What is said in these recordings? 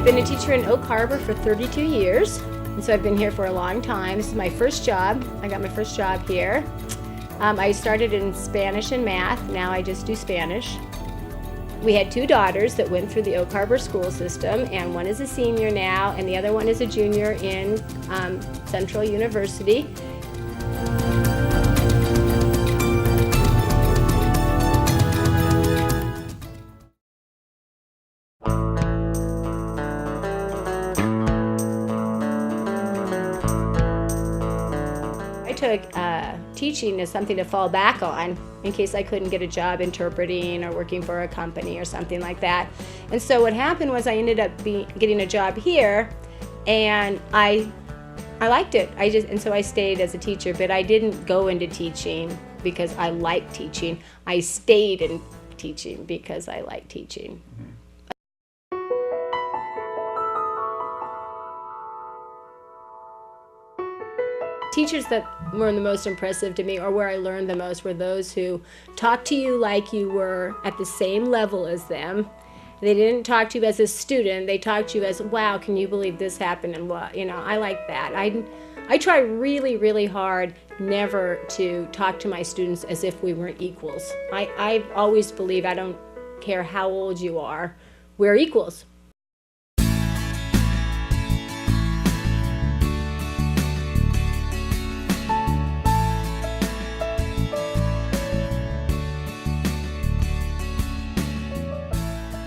been a teacher in Oak Harbor for 32 years, and so I've been here for a long time. This is my first job. I got my first job here. I started in Spanish and math. Now I just do Spanish. We had two daughters that went through the Oak Harbor school system, and one is a senior now, and the other one is a junior in Central University. I took teaching as something to fall back on in case I couldn't get a job interpreting or working for a company or something like that. And so what happened was I ended up getting a job here, and I liked it. And so I stayed as a teacher, but I didn't go into teaching because I liked teaching. I stayed in teaching because I like teaching. Teachers that were the most impressive to me, or where I learned the most, were those who talked to you like you were at the same level as them. They didn't talk to you as a student. They talked to you as, wow, can you believe this happened? And what, I like that. I try really, really hard never to talk to my students as if we weren't equals. I always believe, I don't care how old you are, we're equals.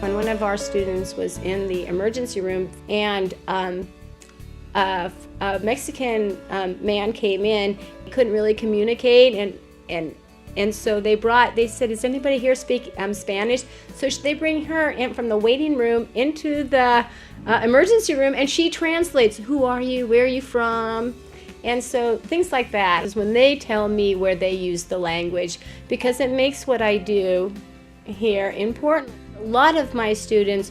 When one of our students was in the emergency room, and a Mexican man came in, he couldn't really communicate, and so they said, does anybody here speak Spanish? So they bring her in from the waiting room into the emergency room, and she translates, who are you, where are you from? And so things like that is when they tell me where they use the language, because it makes what I do here important. A lot of my students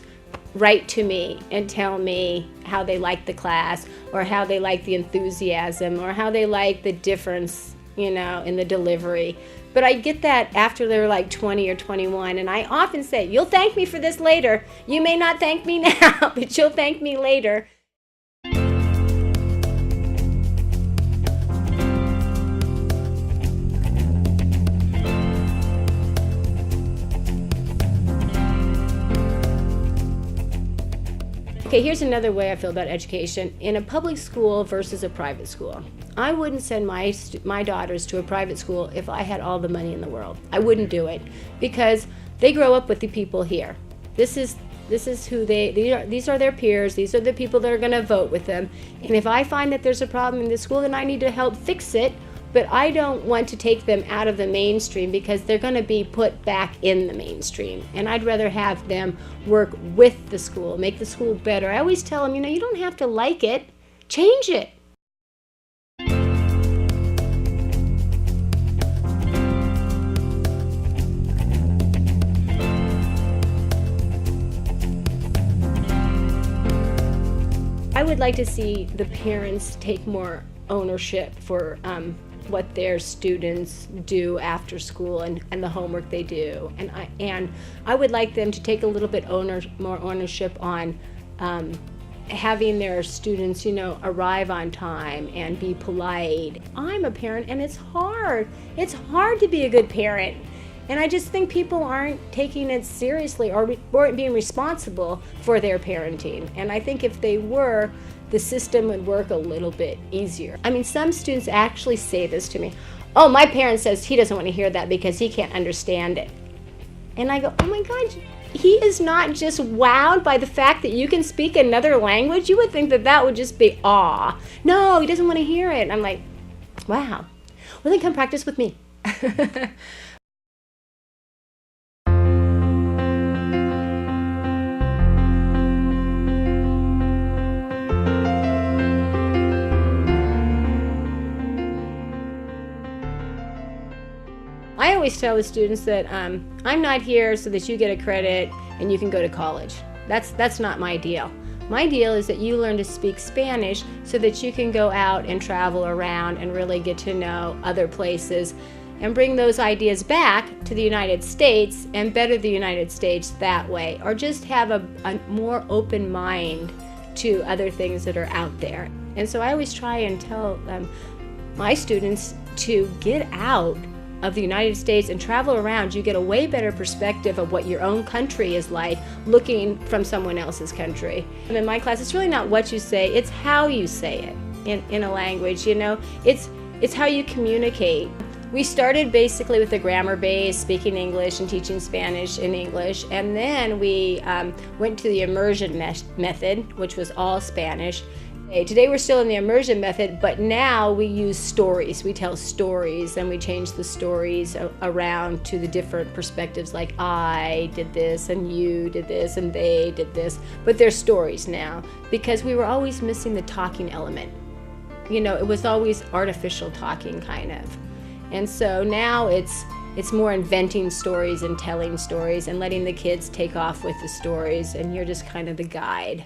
write to me and tell me how they like the class, or how they like the enthusiasm, or how they like the difference, in the delivery. But I get that after they're like 20 or 21, and I often say, you'll thank me for this later. You may not thank me now, but you'll thank me later. Okay, here's another way I feel about education. In a public school versus a private school, I wouldn't send my daughters to a private school if I had all the money in the world. I wouldn't do it, because they grow up with the people here. This is who these are their peers. These are the people that are going to vote with them. And if I find that there's a problem in the school, then I need to help fix it. But I don't want to take them out of the mainstream, because they're going to be put back in the mainstream. And I'd rather have them work with the school, make the school better. I always tell them, you don't have to like it, change it. I would like to see the parents take more ownership for what their students do after school and the homework they do. And I would like them to take a little bit more ownership on having their students, arrive on time and be polite. I'm a parent, and it's hard. It's hard to be a good parent. And I just think people aren't taking it seriously, or weren't being responsible for their parenting. And I think if they were, the system would work a little bit easier. I mean, some students actually say this to me. Oh, my parent says he doesn't want to hear that because he can't understand it. And I go, oh my God, he is not just wowed by the fact that you can speak another language. You would think that would just be awe. No, he doesn't want to hear it. And I'm like, wow. Well, then come practice with me. I always tell the students that I'm not here so that you get a credit and you can go to college. That's not my deal. My deal is that you learn to speak Spanish so that you can go out and travel around and really get to know other places and bring those ideas back to the United States and better the United States that way, or just have a more open mind to other things that are out there. And so I always try and tell my students to get out of the United States and travel around. You get a way better perspective of what your own country is like looking from someone else's country. And in my class, it's really not what you say, it's how you say it in a language, you know. It's how you communicate. We started basically with the grammar base, speaking English and teaching Spanish in English, and then we went to the immersion method, which was all Spanish. Today we're still in the immersion method, but now we use stories. We tell stories, and we change the stories around to the different perspectives, like I did this, and you did this, and they did this. But they're stories now, because we were always missing the talking element. You know, it was always artificial talking, kind of. And so now it's more inventing stories and telling stories and letting the kids take off with the stories, and you're just kind of the guide.